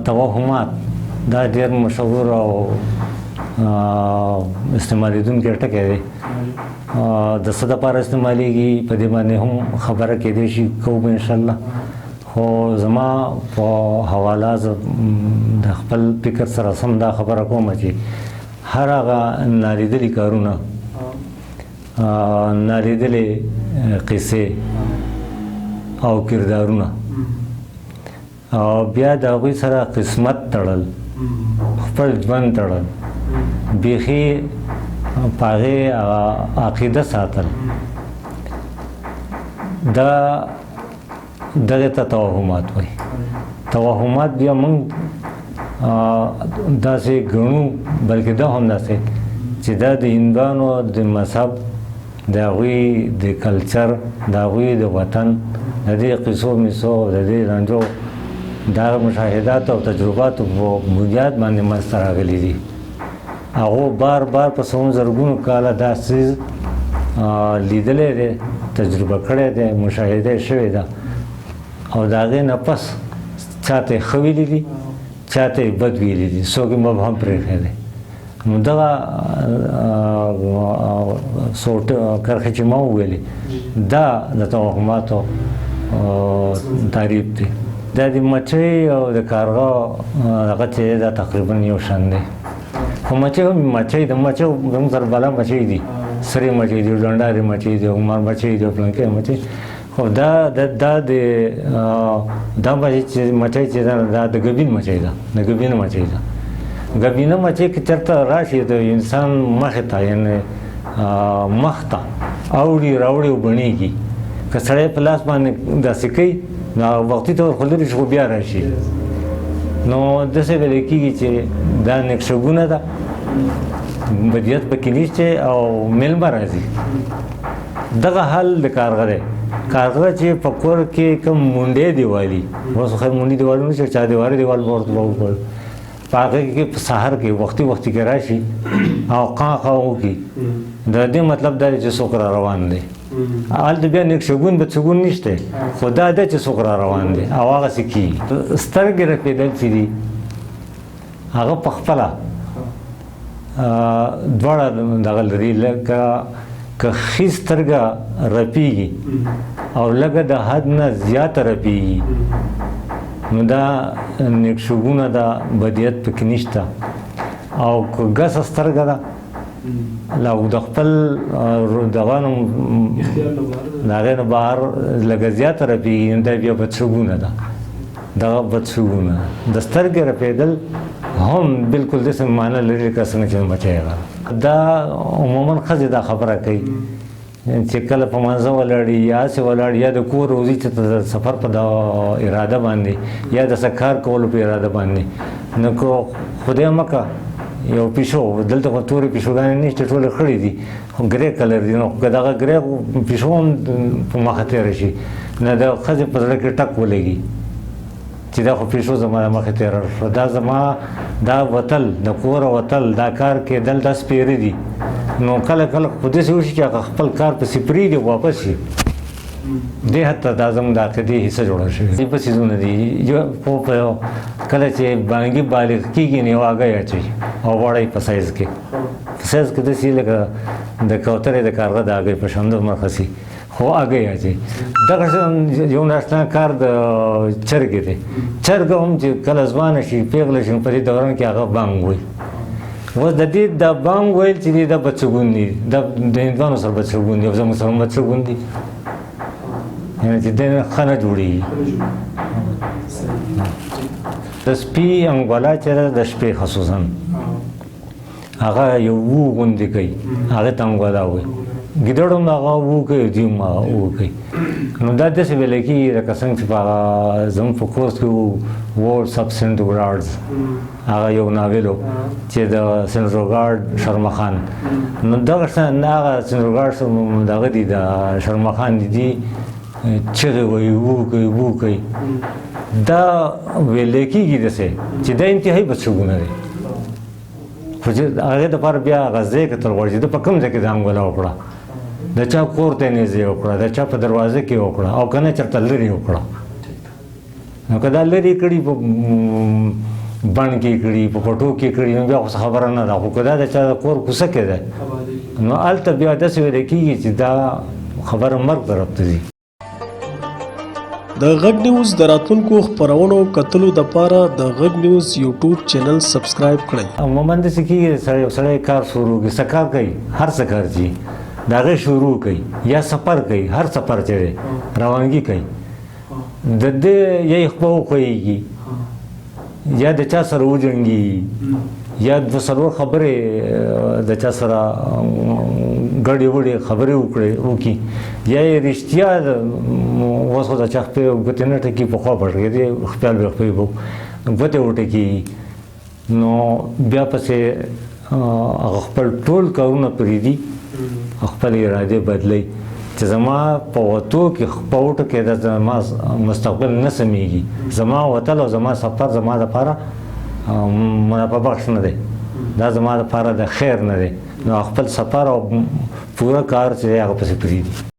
توهمات دا ډېر مشهور او استعمالیدونکی ټکی دی. د څه دپاره استعمالیږي په دې باندې هم خبره کېدی شي کوو انشاءالله. خو زما په حواله زه د خپل فکر سره سم دا خبره کوم چې هر هغه نالیدلي کارونه، نالیدلې قصې او کردارونه او بیا د هغوی سره قسمت تړل، خپل ژوند تړل، بیخي په هغې عقیده ساتل، دا دغې ته توهمات وایي. توهمات بیا موږ داسې ګڼو، بلکې دا هم داسې چې دا د هندوانو د مذهب، د هغوی د کلچر، د هغوی د وطن، د دې قصو میسو، د دې رنجو دا مشاهدات او تجرباتو په بنیاد باندې منځته راغلي دي. هغو بار بار په څو زرګونو کاله دا څیز لیدلی دی، تجربه کړی دی، مشاهده یې شوې ده او د هغې نه پس چاته یې ښه ویلي دي، چاته یې بد ویلي دي، څوک یې مبهم پرېښی دی. نو دغه کرښې چې ما وویلې دا د توهماتو تعریف دی. دا د مچۍ او د کارغه هغه چې دا تقریبا یو شان دی. خو مچۍ هم مچۍ د مچۍ زموږ سره بلا مچۍ دي، سرې مچۍ دي، ډنډارې مچۍ دي، عمر مچۍ دي، پلنکۍ مچۍ. خو دا مچۍ چې ده دا د ګبین مچۍ ده، د ګبینه مچۍ ده. ګبینه مچۍ که چېرته راشي د انسان مخې ته، یعنې مخ ته اوړي راوړي او بڼېږي، که سړی په لاس باندې داسې کوي وختي طور خو لرې شي، خو بیا راشي. نو داسې ویلی کېږي چې دا نقشګونه ده، بدیت پکې نشته او میلمه راځي. دغه حال د کارغه دی. کارغه چې په کور کې کوم مونډې دیوالي، اوس خیر مونډې دیوالونه نشته، چاردیواري دیوال به ورته وکړ، په هغې کې په سهار کې وختي کې راشي او قاقه وکړي. د دې مطلب دا دی چې څوک را روان دی. هلته بیا نقشګون بدشګون نشته، خو دا ده چې څوک را روان دی او هغسې کېږي. سترګې رپېدل چې دي هغه په خپله دواړه دغه لري. لکه که ښي سترګه رپېږي او لږه د حد نه زیاته رپېږي، نو دا نقشګونه ده، بدیت پکې نشته. او که ګسه سترګه ده او د خپل دغه نه د هغې نه بهر لږه زیاته رپېږي، دا بیا بدشګونه ده. دغه بدشګونه د سترګې رپېدل هم بالکل داسې معنی لري لکه څنګه چې مچۍ غله. دا عموما ښځې دا خبره کوي چې کله په منځه ولاړي یا هسې ولاړي یا د کور وځي چې د سفر په اراده باندې یا د څه کار کولو په اراده باندې، نو که خدای مکه یو پیشو، دلته خو تورې پیشوګانې نشته، ټولې خړې دي، خو ګرې کلر دي. نو که دغه ګرې پیشو هم په مخه تېره شي، نه د ښځې په زړه کې ټک ولګي چې دا خو پیشو زما د مخې تېره شوه. دا زما دا وتل، د کوره وتل، دا کار کېدل، دا سپېره دي. نو کله کله خو داسې وشي چې هغه خپل کار پسې پرېږدي، واپس شي. دې حد ته دا زموږ د عقیدې حصه جوړه شوې. دې په څیزونه دي کله چې بانګي بالغ کېږي نو یو هګۍ اچوي او غوړی په سایز کې، په سایز کې داسې لکه د کوترې د کارغه د هګۍ په شان دومره خسي، خو هګۍ اچوي. دغه یو ناشنا کار د چرګې دی. چرګه هم چې کله ځوانه شي، پیغله شي، په دې دوران کې هغه بانګ وایي. اوس د دې د بانګ ویل چې دا بدشګون دي، د هندوانو سره بدشګون دي او زموږ سره بدشګون دي، یعنې چې دې ښه نه جوړېږي. د سپي انګولا چې ده د شپې خصوصا هغه یو وو غوندې کوي، هغې ته انګولا وایي. ګیدړ هم هغه وو کوي، دوی هم هغه وو کوي. نو دا داسې ویلی کېږي لکه څنګه چې په زموږ په کورس کې ورډس اف سینډوګارډز، هغه یو ناول و چې د سینډوګارډ شرمخان. نو دغه شان هغه سینډوګارډ دغه دي، د شرمخان دي، چغې وایي، وو کوي، وو کوي. دا ویلی کېږي داسې چې دا انتهایي بدشګونه دی. خو چې هغې دپاره بیا هغه ځای کتل غواړي چې ده په کوم ځای کې دا انګولا وکړه، د چا کور ته یې نږدې وکړه، د چا په دروازه کې وکړه، او که نه چېرته لرې وکړه. نو که دا لرې کړي په بڼ کې کړي په پټو کې کړي نو بیا خو خبره نه ده، خو که دا د چا د کور کوڅه کې ده نو هلته بیا داسې ویلی کېږي چې دا خبره مرګ طرف ته ځي. د غږ نیوز د راتلونکو خپرونو کتلو دپاره د غږ نیوز یوټیوب چینل سبسکرایب کړئ. عموما داسې کېږي یو سړی کار شروع کړي، څه کار کوي، هر څه کار چې د هغې شروع کوي یا سفر کوي، هر سفر چې دی روانګي کوي، د دې یا یې خپه وښویېږي یا د چا سره وجنګي یا دوه څلور خبرې د چا سره ګډې وډې خبرې وکړي یا یې رښتیا اوس خو د چا خپې ګوتې نه ټکي پخوا پټکېدې خپل بیا خپې ګوتې وټکي نو بیا پسې هغه خپل ټول کارونه پرېږدي، خپل ارادې بدلوي چې زما په وتو کې خپه وټکې دا زما مستقبل نه سمېږي، زما وتل او زما سفر زما دپاره منافع بخش نه دی، دا زما دپاره د خیر نه دی، نو خپل سفر او پوره کار چې دی هغه پسې پرېږدي.